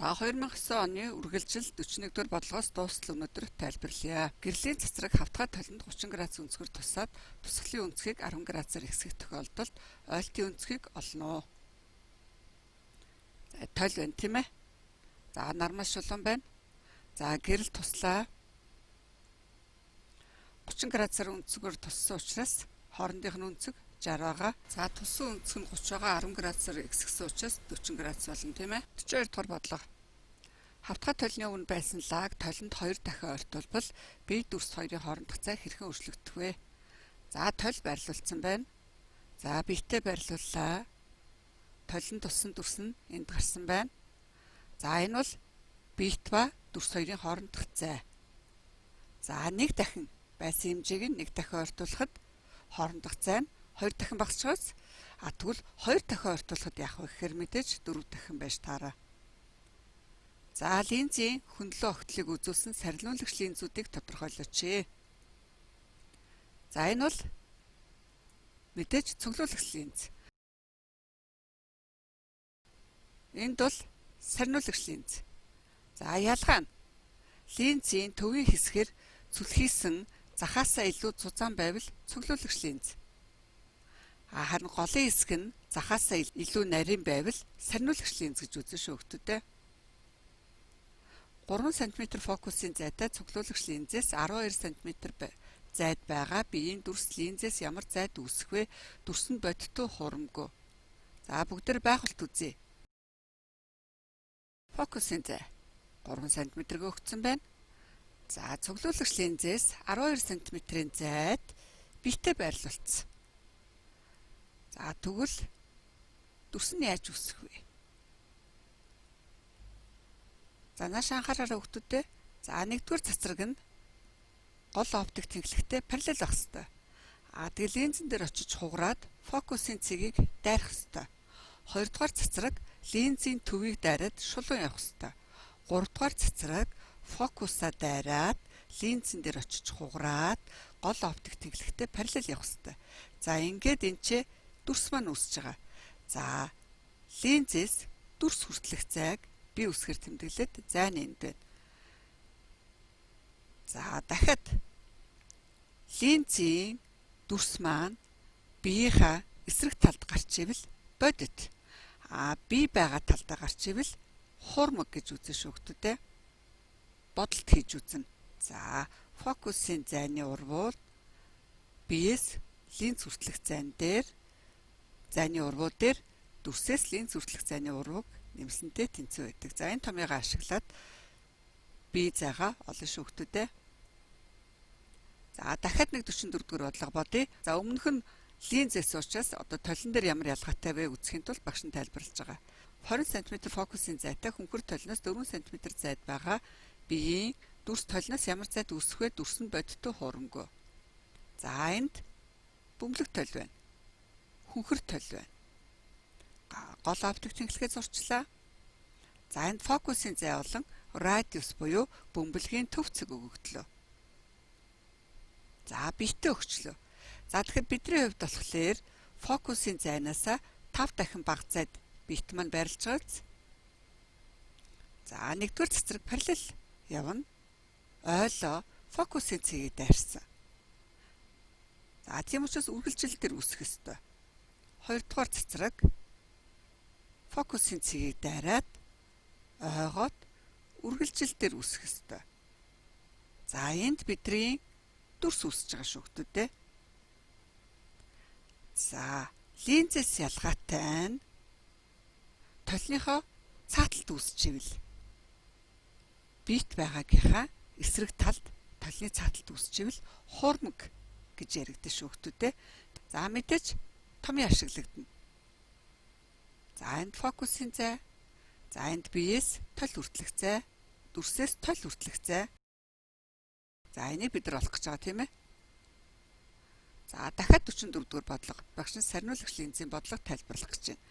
За 2009 оны үргэлжил 41-р бодлогоос дуустал өнөөдөр тайлбарлая. Гэрлийн цацраг хавтгай толинд 30 градус өнцгөр тусаад тусгалын өнцгийг 10 градусаар ихсэх тохиолдолд ойлтын өнцгийг олно. Тойл байна тийм ээ. За нармал шулуун байна. За гэрэл туслаа 30 градусаар өнцгөр туссан учраас хоорондынх нь өнцөг 60 байгаа. За туссан өнцөг нь 30 байгаа 10 градусаар ихсгсэн учраас 40 градус болно тийм ээ. 42 дугаар бодлого. Хавтгай толны өмнө байсан лаг толинд 2 дахин ойртуулбал бие дүрс хоёрын хоорондох цай хэрхэн өөрчлөгдөх вэ? За толь байрлуулсан байна. За биетэй байрлууллаа. Толин туссан дүрс нь энд гарсан байна. За энэ бол биет ба дүрс хоёрын хоорондох цай. За нэг дахин байсан хэмжээг нь нэг дахин ойртуулахад хоорондох цай нь 2 дахин багасчихвас. Тэгвэл 2 дахин ойртуулахад яах вэ гэхээр мэдээж 4 дахин байж таараа. За линзийн хөндлөн огтлыг үзүүлсэн сарниулагч линзүүдийг тодорхойлооч. За энэ бол мэдээж цуглуулагч линз. Энд бол сарниулагч линз. За ялгаа нь линзийн төвийн хэсгээр зүлхийсэн захаасаа илүү цузаан байвал цуглуулагч линз. Харин голын хэсэг нь захаасаа илүү нарийн байвал сарниулагч линз гэж үзэн шүүхтүүдээ. 3 см фокусын зайтай цуглуулагч линзээс 12 см зайд байгаа биеийн дүрс линзээс ямар зайд үүсэх вэ? Дүрс нь бодиттой хурамгүй. За бүгдээр байгуулт үзье. Фокусын зай 3 см өгсөн байна. За цуглуулагч линзээс 12 см-ийн зайд биетэй байрлуулсан. За тэгвэл дүрс нь яаж үүсэх вэ? За нааш анхаараарай хүүхдүүдээ. За нэгдүгээр цацраг нь гол оптик тэнхлэгтэй параллел байх ёстой. Тэгээд линзэн дээр очиж хугараад фокусын цэгийг дайрах ёстой. Хоёрдугаар цацраг линзийн төвийг дайраад шулуун явах ёстой. Гуравдугаар цацраг фокусаа дайраад линзэн дээр очиж хугараад гол оптик тэнхлэгтэй параллел явах ёстой. За ингээд энэ ч дүрс маань үүсэж байгаа. За линзээс дүрс хүртэлх зайг бие үсгэр тэмдэглээд зай нь энд байна. За дахиад линзийн дүрс маань биеийнхаа эсрэг талд гарч ивэл бодит. Бие байгаа талдаа гарч ивэл хуурмаг гэж үзэн шүүхтүүдээ. Бодолт хийж үзнэ. За фокусын зайны урвуул биеэс линз хүртэлх зайн дээр зайны урвуул дээр дүрсээс линз хүртэлх зайны урвуг нэмсэнтэй тэнцүү байдаг. За энэ томьёогоо ашиглаад бие зайгаа олон шүүхтүүдээ. За дахиад нэг 44 дугаар бодлого бодъё. За өмнөх нь линзээс учраас одоо толин дээр ямар ялгаатай вэ үзэхийн тулд багш нь тайлбарлаж байгаа. 20 см фокусын зайтай хөнхөр толиноос 4 см зайд байгаа биеийн дүрс толиноос ямар зайд үүсэх вэ? Дүрс нь бодиттой хурамгүй. За энд бөмбөлөг толь байна. Хөнхөр толь байна. Гол оптик тэнхлэгээ зурчлаа. За энд фокусын зай болон радиус буюу бөмбөлгийн төв цэг өгөгдлөө. За биетэй өгчлөө. За тэгэхээр бидний хувьд болохоор фокусын зайнаасаа 5 дахин бага зайд биет маань байрлаж байгааз. За нэгдүгээр цацраг параллел явна. Ойлоо фокусын цэгийг дайрсан. За тийм учраас үргэлжил дээр үүсэх ёстой. Хоёрдугаар цацраг фокусын цэгийг дайраад ойгоод үргэлжил дээр үүсэх ёстой. За энд бидний дүрс үүсэж байгаа шүүхтүүдээ. За линзээс ялгаатай нь толиныхоо цааталд үүсчихвэл биет байгаагийнхаа эсрэг талд толины цааталд үүсчихвэл хуурмаг гэж яригдсан шүүхтүүдээ. За мэдээж томьёо ашиглагдана. За энд фокусын зай. За энд биеэс толь хүртэлх зай. Дүрсээс толь хүртэлх зай. За энийг бид нар олох гэж байгаа тийм ээ. За дахиад 44 дугаар бодлого. Багш нь сарниулагч линзийн бодлого тайлбарлах гэж байна.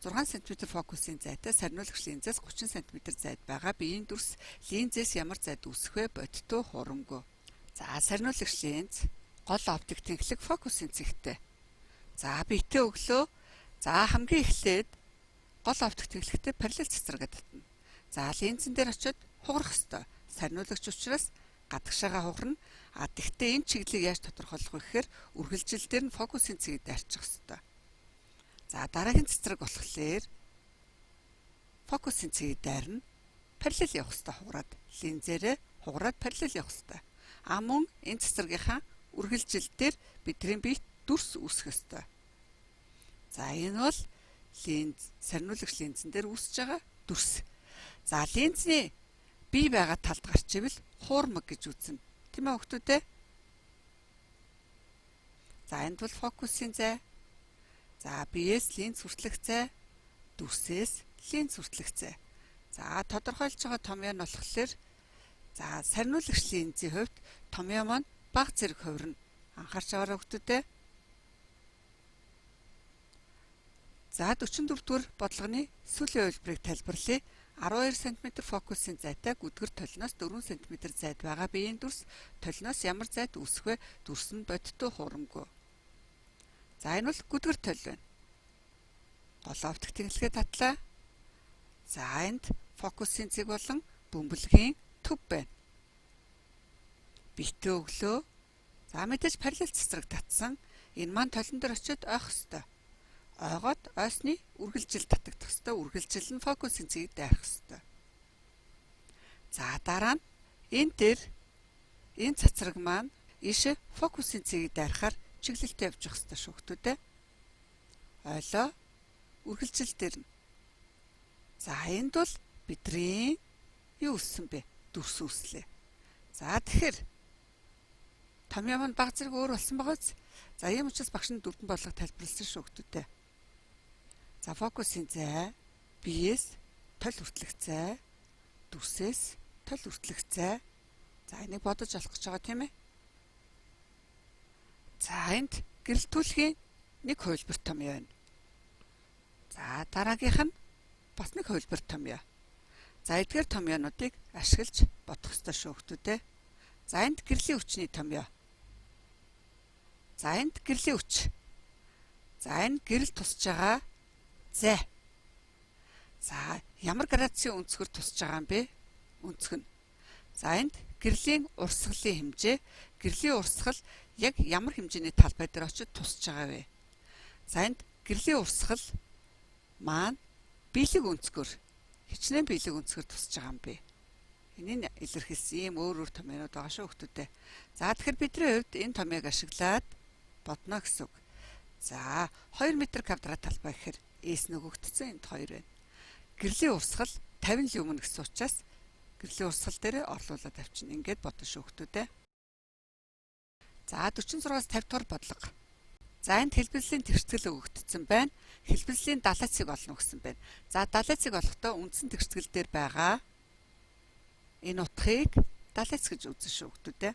6 см фокусын зайтай сарниулагч линзээс 30 см зайд байгаа биеийн дүрс линзээс ямар зайд үүсэх вэ? Бодиттой хурамгүй. За сарниулагч линз гол оптик тэнхлэг фокусын цэгтэй. За биетэй өглөө. За хамгийн эхлээд гол оптик тэнхлэгтэй параллел цацрагаад татна. За линзэн дээр очиод хугарах ёстой. Сарниулагч учраас гадагшаага хугарна. Тэгтээ энэ чиглэлийг яаж тодорхойлох вэ гэхээр үргэлжил дээр нь фокусын цэгийг дайрчих ёстой. За дараагийн цэцрэг болохоор фокусын цэгийг дайрна. Параллел явах ёстой хугараад линзээрээ хугараад параллел явах ёстой. Мөн энэ цэцрэгийнхаа үргэлжил дээр бидний биет дүрс үүсэх ёстой. За энэ бол сарниулагч линзэн дээр үүсэж байгаа дүрс. За линзний бий байгаа талд гарч ивэл хуурмаг гэж үзнэ. Тийм ээ хүүхдүүд ээ. За энд бол фокусын зай. За биеэс линз хүртэлх зай, дүрсээс линз хүртэлх зай. За тодорхойлж байгаа томьёо нь болохоор за сарниулагч линзийн хувьд томьёо маань бага зэрэг хувирна. Анхаарч аваарай хүүхдүүд ээ. За 44 дугаар бодлогын сүүлийн хувилбарыг тайлбарлая. 12 см фокусын зайтай гүдгэр толиноос 4 см зайд байгаа биеийн дүрс толиноос ямар зайд үүсэх вэ? Дүрс нь бодиттой хурамгүй. За энэ бол гүдгэр толь байна. Голоо өвдөх тэнхлэгээ татлаа. За энд фокусын цэг болон бөмбөлгийн төв байна. Битээ өглөө. За мэдээж параллел цэцрэг татсан. Энэ маань толон дээр очиод ойх ёстой. Ойгоод ойсны үргэлжил татагдах ёстой. Үргэлжил нь фокусын цэгийг дайрах ёстой. За дараа нь энэ дээр энэ цацраг маань ийшээ фокусын цэгийг дайрахаар чиглэлтэй явж явах ёстой шүү хүүхдүүдээ. Ойлоо үргэлжил дээр нь. За энд бол бидний юу үссэн бэ? Дүрс үслээ. За тэгэхээр томьёо маань баг зэрэг өөр болсон байгаа биз? За ийм учраас багш нь дөрвөн бодлого тайлбарласан шүү хүүхдүүдээ. За фокусын зай, биеэс толь хүртэлх зай, дүрсээс толь хүртэлх зай. За энийг бодож олох гэж байгаа тийм ээ. За энд гэрэлтүүлэхийн нэг хувилбар томьёо байна. За дараагийнх нь бас нэг хувилбар томьёо. За эдгээр томьёонуудыг ашиглаж бодох ёстой шүү хүүхдүүдээ. За энд гэрлийн хүчний томьёо. За энд гэрлийн хүч. За энэ гэрэл тусч байгаа зай. За ямар градусын өнцгөр тусч байгаа юм бэ? Өнцг нь. За энд гэрлийн урсгалын хэмжээ. Гэрлийн урсгал яг ямар хэмжээний талбай дээр очиж тусч байгаа вэ? За энд гэрлийн урсгал маань биелэг өнцгөр хичнээн биелэг өнцгөр тусч байгаа юм бэ? Энийг илэрхийлсэн ийм өөр томьёонууд байгаа шүү хүүхдүүдээ. За тэгэхээр бидний хувьд энэ томьёог ашиглаад бодно гэсэн үг. За 2 м квадрат талбай гэхээр S нөгөгдсөн энд 2 байна. Гэрлийн урсгал 50 люмен гэсэн учраас гэрлийн урсгал дээр орлуулад авчна. Ингээд бодно шүү хүүхдүүдээ. За 46-аас 50 дугаар бодлого. За энд хэлбэлслийн тэгштгэл өгөгдсөн байна. Хэлбэлслийн далайцыг олно гэсэн байна. За далайцыг олохдоо үндсэн тэгштгэл дээр байгаа энэ утгыг далайц гэж үзнэ шүү хүүхдүүдээ.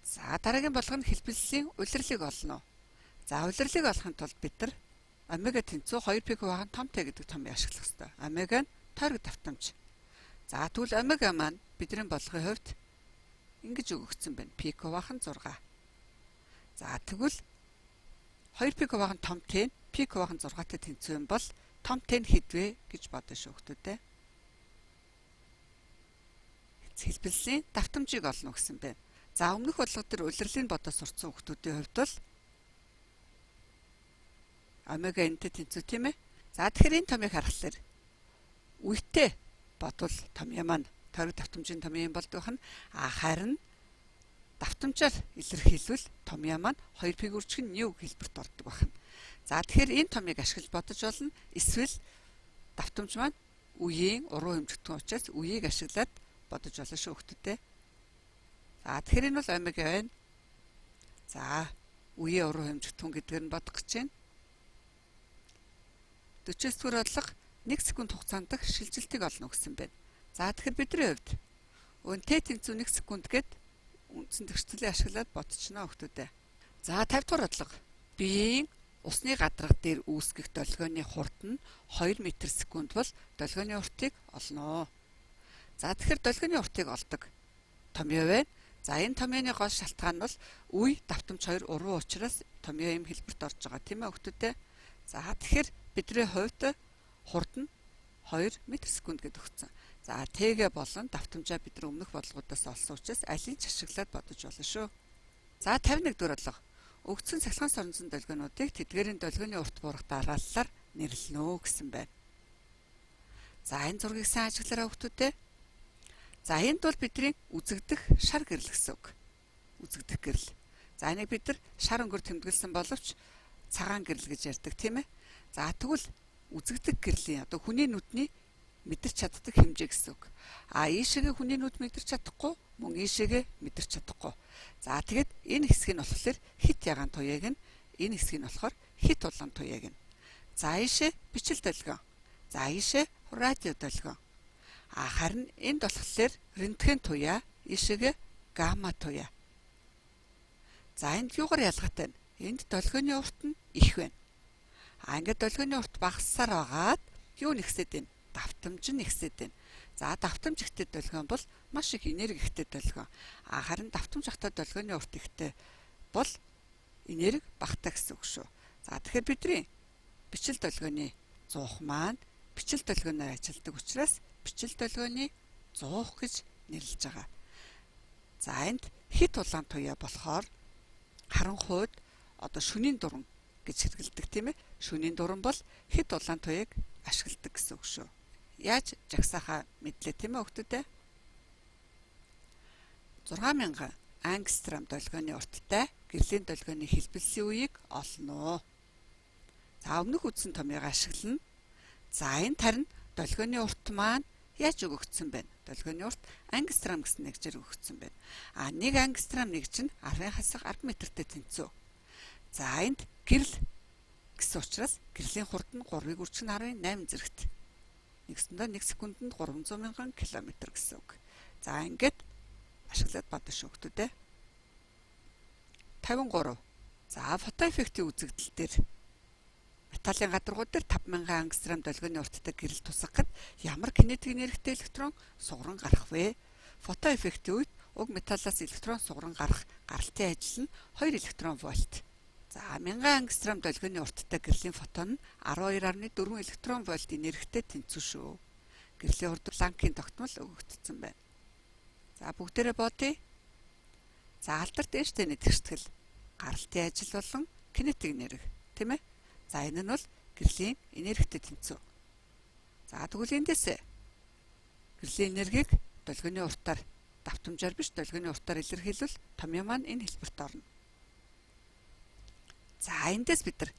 За дараагийн бодлого нь хэлбэлслийн улирлыг олно. За улирлыг олохын тулд бид нар омега тэнцүү 2 пик бахан том Т гэдэг томьёо ашиглах ёстой. Омега нь тойрог давтамж. За тэгвэл омега маань бидний бодлогын хувьд ингэж өгөгдсөн байна. Пик бахан 6. За тэгвэл 2 пик бахан том Т нь пик бахан 6-тай тэнцүү юм бол том Т нь хэдвэ гэж бодно шүү хүүхдүүдээ. Хэлбэлслийн давтамжийг олно гэсэн байна. За өмнөх бодлого дээр улирлыг бодож сурцсан хүүхдүүдийн хувьд бол омега энтэй тэнцүү тийм ээ. За тэгэхээр энэ томьёог харахаар үетэй бодвол томьёо маань тойрог давтамжийн томьёо юм болдог нь харин давтамжаар илэрхийлвэл томьёо маань 2 пиг үржих нь нэг хэлбэрт ордог байна. За тэгэхээр энэ томьёог ашиглаж бодож болно. Эсвэл давтамж маань үеийн уруу хэмжигдэх учраас үеийг ашиглаад бодож болно шүү хүүхдүүдээ. За тэгэхээр энэ бол омега байна. За үеийн уруу хэмжигдэх гэдгээр нь бодох гэж байна. 40-с дугаар бодлого 1 секунд хугацаанд дах шилжилтийг олно гэсэн байна. За тэгэхээр бидний хувьд Т тэнцүү 1 секунд гээд үндсэн тэгшгэлийг ашиглаад бодчихно хүүхдүүдээ. За 50 дугаар бодлого. Биеийн усны гадарга дээр үүсгэх долгионы хурд нь 2 м/сек бол долгионы уртыг олно. За тэгэхээр долгионы уртыг олдог томьёо байна. За энэ томьёоны гол шалтгаан нь бол үе давтамж 2 уруу учраас томьёо юм хэлбэрт орж байгаа тийм ээ хүүхдүүдээ. За тэгэхээр бидний хувьд хурд нь 2 м/сек гэдэг өгсөн. За Т-гээ болон давтамжаа бид нар өмнөх бодлогоодоос олсон учраас алийг ч ашиглаад бодож болно шүү. За 51 дугаар бодлого. Өгцөн цахилгаан соронзон долгионуудыг тэдгээрийн долгионы урт буурах дарааллаар нэрлэнэ гэсэн байна. За энэ зургийг сайн ажиглаарай хүүхдүүдээ. За энд бол бидний үзэгдэх шар гэрэл гэсэн үг. Үзэгдэх гэрэл. За энийг бид нар шар өнгөөр тэмдэглэсэн боловч цагаан гэрэл гэж ярьдаг тийм ээ. За тэгвэл үзэгдэх гэрлийн одоо хүний нүдний мэдэрч чаддаг хэмжээ гэсэн үг. Ийшээгээ хүний нүд мэдэрч чадахгүй, мөн ийшээгээ мэдэрч чадахгүй. За тэгэд энэ хэсэг нь болохоор хит ягаан туяаг нь, энэ хэсэг нь болохоор хит улаан туяаг нь. За ийшээ бичил долгион. За ийшээ радио долгион. Харин энд болохоор рентген туяа, ийшээгээ гамма туяа. За энд юугаар ялгаатай вэ? Энд долгионы урт нь их байна. Ингээд долгионы урт багассаар байгаад юу нэгсэд байна? Давтамж нь ихсэд байна. За давтамж ихтэй долгион бол маш их энерги ихтэй долгион. Харин давтамж ахтай долгионы урт ихтэй бол энерги багатай гэсэн үг шүү. За тэгэхээр бидний бичил долгионы зуух маань бичил долгионоор ажилладаг учраас бичил долгионы зуух гэж нэрлэж байгаа. За энд хит улаан туяа болохоор харанхуйд одоо шөнийн дуран гэж хэрэгэлдэг тийм ээ. Шөнийн дуран бол хит улаан туяаг ашигладаг гэсэн үг шүү. Яаж жагсаахаа мэдлээ тийм ээ хүүхдүүдээ. 6000 ангстрам долгионы урттай гэрлийн долгионы хэлбэлсийн үеийг олно. За өмнөх үздсэн томьёог ашиглана. За энэ тарин долгионы урт маань яаж өгөгдсөн бэ? Долгионы урт ангстрам гэсэн нэгжээр өгөгдсөн байна. 1 ангстрам нэгж нь арын хасах 10 метртэй тэнцүү. За энд гэрэл гэсэн учраас гэрлийн хурд нь 3-ыг үржих нь 18 зэрэгт. Нэгсэндээ 1 секундэд 300 мянган километр гэсэн үг. За ингээд ашиглаад бодно шүү хүүхдүүдээ. 53. За фотоэффектийн үзэгдэл дээр металлын гадаргууд дээр 5000 ангстрам долгионы урттай гэрэл тусгахад ямар кинетик энергитэй электрон сугаран гарах вэ? Фотоэффектийн үед уг металлаас электрон сугаран гарах гаралтын ажил нь 2 электрон вольт. За 1000 ангстрам долгионы урттай гэрлийн фотон нь 12.4 электрон вольт энергитэй тэнцүү шүү. Гэрлийн урд Планкийн тогтмол өгөгдсөн байна. За бүгдээрээ бодъё. За Альберт Эйнштейний тэгштгэл гаралтын ажил болон кинетик энерги тийм ээ. За энэ нь бол гэрлийн энергитэй тэнцүү. За тэгвэл эндээс гэрлийн энергийг долгионы уртаар давтамжаар биш долгионы уртаар илэрхийлвэл томьёо маань энэ хэлбэрт орно. За эндээс бид нар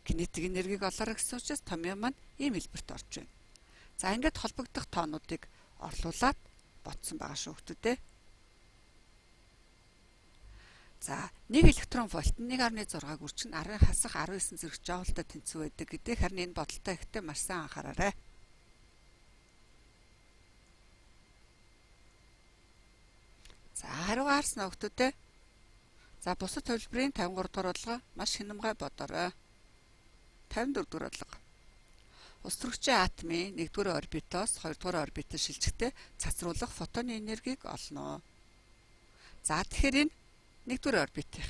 кинетик энергийг олоорой гэсэн учраас томьёо маань ийм хэлбэрт орж байна. За ингээд холбогдох тоонуудыг орлуулад бодсон байгаа шүү хүүхдүүдээ. За 1 электрон вольт нь 1.6-г үржих нь арын хасах 19 зэрэг жоултай тэнцүү байдаг гэдэг харин энэ бодолтой ихтэй маш сайн анхаараарай. За хариугаа харсан хүүхдүүдээ. За бусад төлбөрийн 53 дугаар бодлого маш хянамгай бодоорой. 54 дугаар бодлого. Ус төрөгчийн атомын 1-р орбитоос 2-р орбитод шилжихдээ цацруулах фотоны энергийг олно. За тэгэхээр энэ 1-р орбитын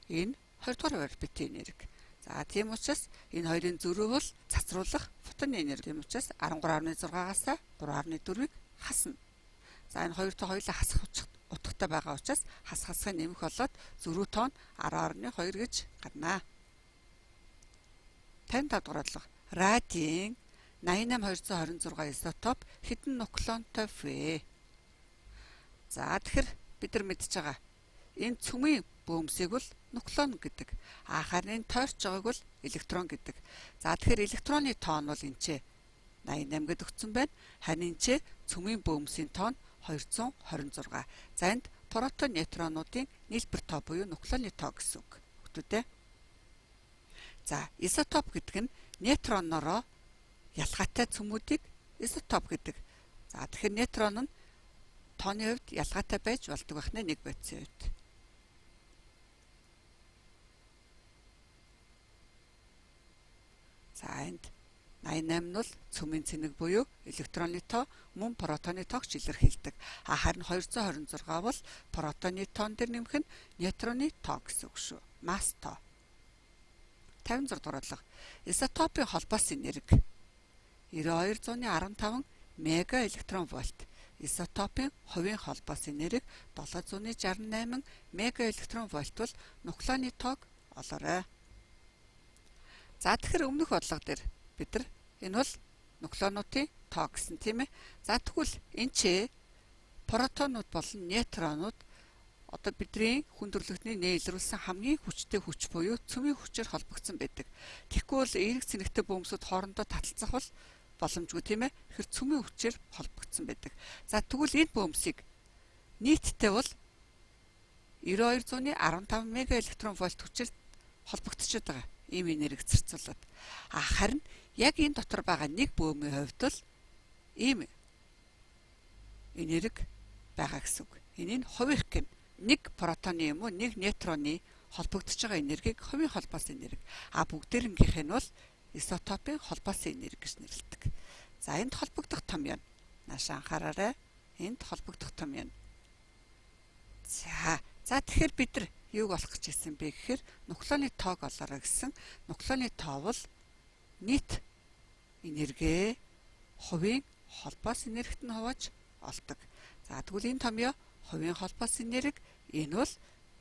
энэ 2-р орбитын энерги. За тийм учраас энэ хоёрын зөрүү бол цацруулах фотоны энерги. Тийм учраас 13.6-аас 3.4-ийг хасна. За энэ хоёртой хоёулаа хасах утгатай байгаа учраас хасхын нэмэх болоод зөрүү тоон 10.2 гэж гарнаа. 55 дугаар бодлого. Радийн 88226 изотоп хэдэн нуклеонтой вэ? За тэгэхээр бид нар мэдж байгаа. Энэ цөмийн бөөмсийг бол нуклеон гэдэг. Харин энэ тойрч байгааг бол электрон гэдэг. За тэгэхээр электроны тоон бол энэ ч 88 гэд өгсөн байна. Харин энэ ч цөмийн бөөмсийн тоон 226. За энд протон нейтронуудын нийлбэр тоо буюу нуклеоны тоо гэсэн үг. Хүүхдүүдээ. За изотоп гэдэг нь нейтроноороо ялгаатай цөмүүдийг изотоп гэдэг. За тэгэхээр нейтрон нь тооны хувьд ялгаатай байж болдог байх нэ нэг бодисын хувьд. За энд 88 нь бол цөмийн цэнэг буюу электроны тоо мөн протоны тоог илэрхийлдэг. Харин 226 бол протоны тоон дээр нэмэх нь нейтроны тоо гэсэн үг шүү. Масс тоо. 56 дугаар бодлого. Изотопын холбоос энерги 9215 мега электрон вольт. Изотопын хувийн холбоос энерги 768 мега электрон вольт бол нуклеоны тоог олоорой. За тэгэхээр өмнөх бодлого дээр бид нар энэ бол нуклеонуудын тоо гэсэн тийм ээ. За тэгвэл энэ ч протонууд болон нейтронууд одоо бидний хүндрэлтний нээлрүүлсэн хамгийн хүчтэй хүч буюу цөмийн хүчээр холбогдсон байдаг. Тэгэхгүй бол эерэг цэнэгтэй бөмбөсүүд хоорондоо таталцах бол боломжгүй тийм ээ. Тэгэхээр цөмийн хүчээр холбогдсон байдаг. За тэгвэл энэ бөмбөсийг нийтдээ бол 9215 мега электрон вольт хүчээр холбогдчиход байгаа. Ийм энерги зарцуулаад. Харин яг энэ дотор байгаа нэг бөөмийн хувьд бол ийм энерги байгаа гэсэн үг. Энийг хувийнх гэм нэг протоны юм уу нэг нейтроны холбогдож байгаа энергийг хувийн холбоос энерги. Бүгдээрнгийнх нь бол изотопын холбоос энерги гэж нэрлэдэг. За энд холбогдох том юм. Нааш анхаараарай. Энд холбогдох том юм. За тэгэхээр бид нар юуг олох гэж хэлсэн бэ гэхээр нуклеоны тоог олоорой гэсэн. Нуклеоны тоо бол нийт энерги хувийн холбоос энергит нь хувааж олдог. За тэгвэл энэ томьёо хувийн холбоос энерги, энэ бол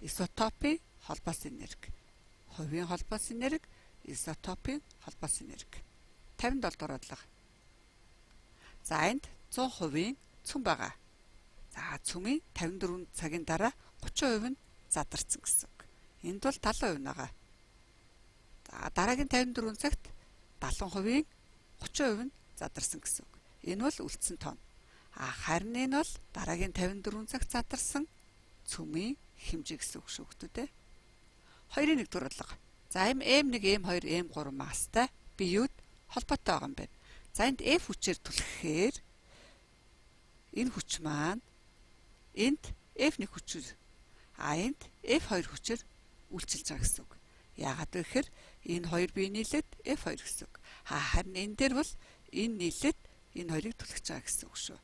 изотопын холбоос энерги. Хувийн холбоос энерги, изотопын холбоос энерги. 57 дугаар бодлого. За энд 100% цөм байгаа. За цөмийн 54 цагийн дараа 30% нь задарсан гэсэн үг. Энд бол 70% байгаа. За дараагийн 54 цагт 70%, 30% нь задарсан гэсэн үг. Энэ бол үлдсэн тоон. Харин энэ бол дараагийн 54 цагт задарсан цөмийн хэмжээ гэсэн үг шүү хүмүүстээ. 2-1 дугаар бодлого. За M1, M2, M3 масстай биеуд холбоотой байгаа юм байна. За энд F хүчээр түлхэхээр энэ хүч маань энд F1 хүчээр энд F2 хүчээр үйлчилж байгаа гэсэн үг. Яагаад вэ гэхээр энэ хоёр бие нийлээд F2 гэсэн үг. Харин энэ дээр бол энэ нийлээд энэ хоёрыг түлхэж байгаа гэсэн үг шүү.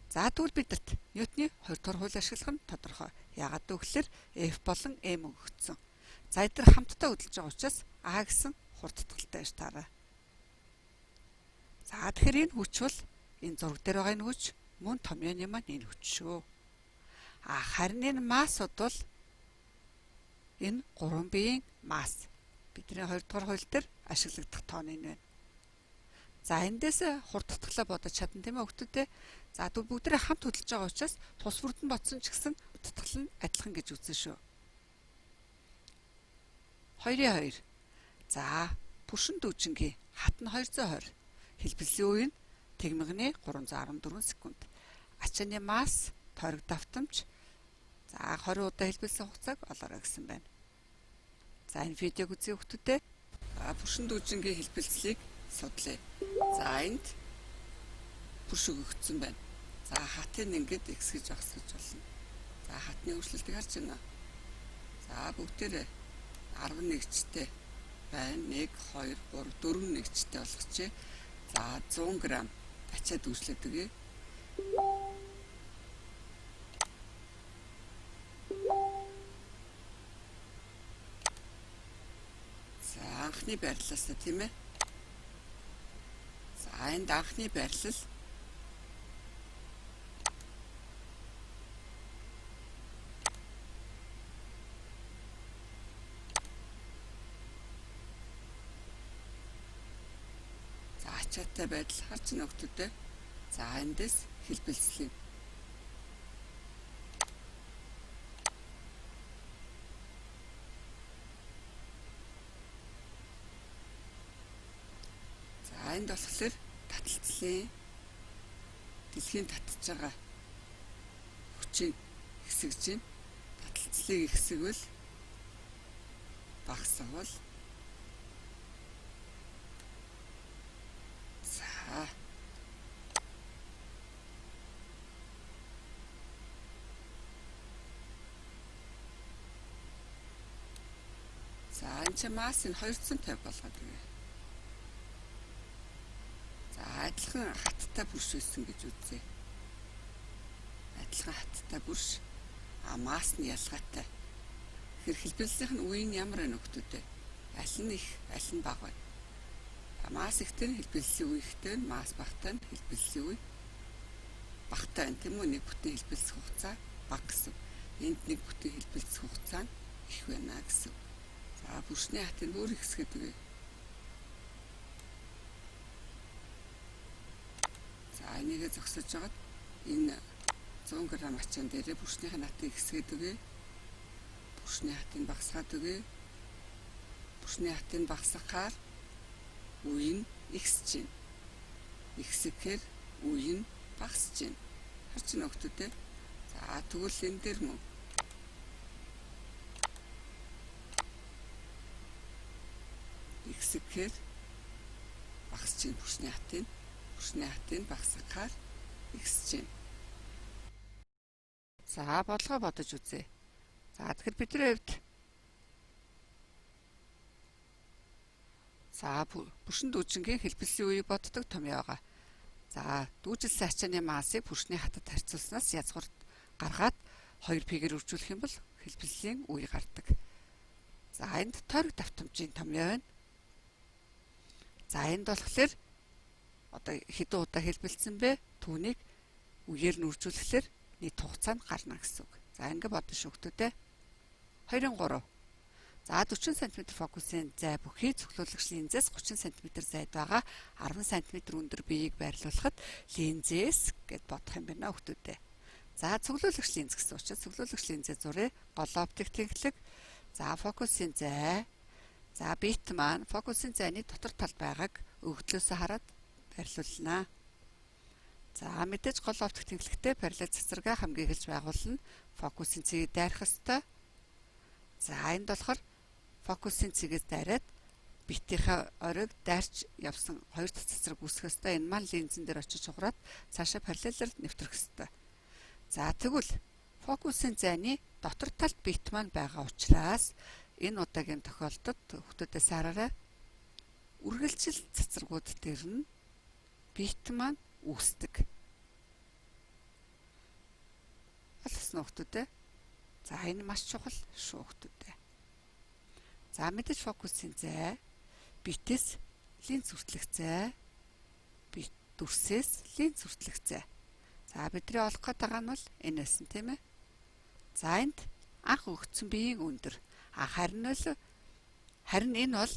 За тэгвэл бидэрт Ньютоны 2 дугаар хууль ашиглах нь тодорхой. Яагаад вэ гэхээр F болон M өгөгдсөн. За эдгээр хамтдаа хөдөлж байгаа учраас А гэсэн хурдтгалтай байж таараа. За тэгэхээр энэ хүч бол энэ зураг дээр байгаа энэ хүч мөн томьёоны маань энэ хүч шүү. Харин энэ массууд бол энэ 3 биеийн масс. Бидний 2 дугаар хууль дээр ашиглагдах тооны нь байна. За эндээс хурдтгалаа бодож чадна тийм ээ хүүхдүүдээ. За бүгдээ хамт хөдөлж байгаа учраас тус бүрдэн ботсон ч гэсэн хурдтгал нь адилхан гэж үзнэ шүү. 2-2. За бүршин дүүжингийн хат нь 220. Хэлбэлсийн үе нь тэгмэгний 314 секунд. Ачааны масс, тойрог давтамж. За 20 удаа хэлбэлсэн хугацааг олоорой гэсэн байна. За энэ видеог үзье хүүхдүүдээ. Бүршин дүүжингийн хэлбэлцлийг судлаа. За энд бүрш өгөгдсөн байна. За хатын ингээд x гэж багсгаж болно. За хатны өөрчлөлтийг харж байна. За бүгдээрээ 11-чтэй байна. 1 2 3 4 нэгчтэй болгочихъя. За 100 г ачаад үүслээд өгье. За анхны байрлалаасаа тийм ээ. За энд анхны байрлал ачаатай байдал харж нөхдөдөө. За эндээс хэлбэлцлээ. За энд болохоор таталцлын дэлхийн татж байгаа хүчийг хэсэгж байна. Таталцлыг хэсэгвэл багасгавал за энэ масс нь 250 болгоод байна. За адилхан хаттай бүрш байсан гэж үзье. Адилхан хаттай бүрш масс нь ялгаатай. Тэгэхээр хэлбэлцийнх нь үе нь ямар байна нөхдөдөө? Аль нь их, аль нь бага байна? Мас ихтэй нь хэлбэлсэн үе ихтэй нь мас багтай нь хэлбэлсэн үе багтай нь тийм үү нэг бүтэн хэлбэлцэх хугацаа бага гэсэн. Энд нэг бүтэн хэлбэлцэх хугацаа нь их байна гэсэн. За бүршний хатыг өөр их хэсгээд үгүй. За энийгээ зогсож жагаад энэ 100 г ачаан дээрээ бүршнийхээ хатыг хэсгээд үгүй. Бүршний хатыг багасгаад үгүй. Бүршний хатыг багасгахаар үе нь ихсэж байна. Ихсэхээр үе нь багасж байна. Харж байна хөлтөдөө. За тэгвэл энэ дээр мөн ихсэхээр багасж байна бүршний хатыг багасгахаар ихсэж байна. За бодлого бодож үзье. За тэгэхээр бидний хувьд за бүршин дүүжингийн хэлбэлсэн үеийг боддог томьёо байгаа. За дүүжилсэн ачааны маасыг бүршний хатад харьцуулснаас язгуур гаргаад 2 п-гээр үржүүлэх юм бол хэлбэлсийн үе гардаг. За энд тойрог давтамжийн томьёо байна. За энд болохоор одоо хэдэн удаа хэлбэлсэн бэ? Түүнийг үеэр нь үржүүлэхлээр нийт хугацаа нь гарна гэсэн үг. За ингэ бодно шүүхтүүдээ. 2-3. За 40 см фокусын зай бүхий цоглуулагч линзээс 30 см зайд байгаа 10 см өндөр биеийг байрлуулахад линзээс гэд бодох юм байна хүүхдүүдээ. За цоглуулагч линз гэсэн учраас цоглуулагч линзээ зуръя. Гол оптик тэнхлэг. За фокусын зай. За бит маань фокусын зайны дотор талд байгааг өгдлөөсөө хараад байрлуулнаа. За мэдээж гол оптик тэнхлэгтэй параллел цацрагаа хамгийн эхэлж байгуулна. Фокусын цэгийг дайрах ёстой. За энд болохоор фокусын цэгээс дайраад битийнхаа оройг дайрч явсан хоёр дахь цацраг үүсэх ёстой. Энэ маань линзэн дээр очиж хугараад цаашаа параллелээр нэвтрэх ёстой. За тэгвэл фокусын зайны дотор талд бит маань байгаа учраас энэ удаагийн тохиолдолд хүүхдүүдээс хараарай. Үргэлжил цацрагууд дээр нь бит маань үүсдэг. Олсон хүүхдүүдээ. За энэ маш чухал шүү хүүхдүүдээ. За мэдээж фокусын зай, битээс линз хүртэлх зай, бит дүрсээс линз хүртэлх зай. За бидний олох гээд байгаа нь бол энэ байсан тийм ээ. За энд анх өгсөн биеийн өндөр. Харин энэ бол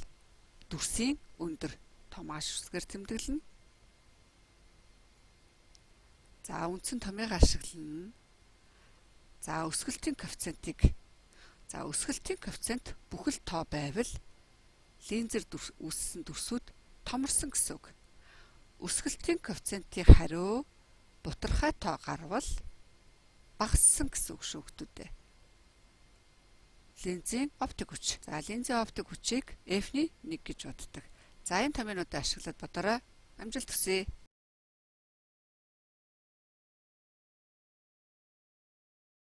дүрсийн өндөр томааш үсгээр тэмдэглэнэ. За үндсэн томьёог ашиглана. За өсгөлтийн коэффициентийг. За өсгөлтийн коэффициент бүхэл тоо байвал линзэр үүссэн дүрсүүд томорсон гэсэн үг. Өсгөлтийн коэффициентийн хариу бутархай тоо гарвал багассан гэсэн үг шүү хүүхдүүдээ. Линзийн оптик хүч. За линзийн оптик хүчийг F-ний 1 гэж боддог. За энэ томьёонуудыг ашиглаад бодорой. Амжилт хүсье.